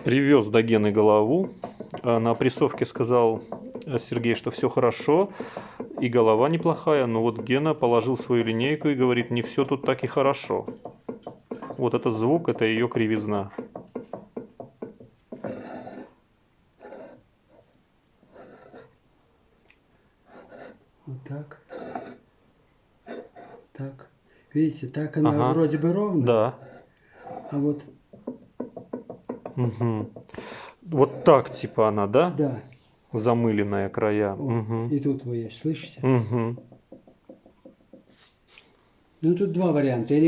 Привез до Гены голову. На опрессовке сказал Сергей, что все хорошо и голова неплохая, но вот Гена положил свою линейку и говорит, не все тут так и хорошо. Вот этот звук, это ее кривизна. Вот так. Так. Видите, так она Ага. вроде бы ровная. Да. А вот. Угу. Вот так типа она, да? Да. Замыленная края. О, и тут вы есть, слышите? Угу. Ну тут два варианта. Или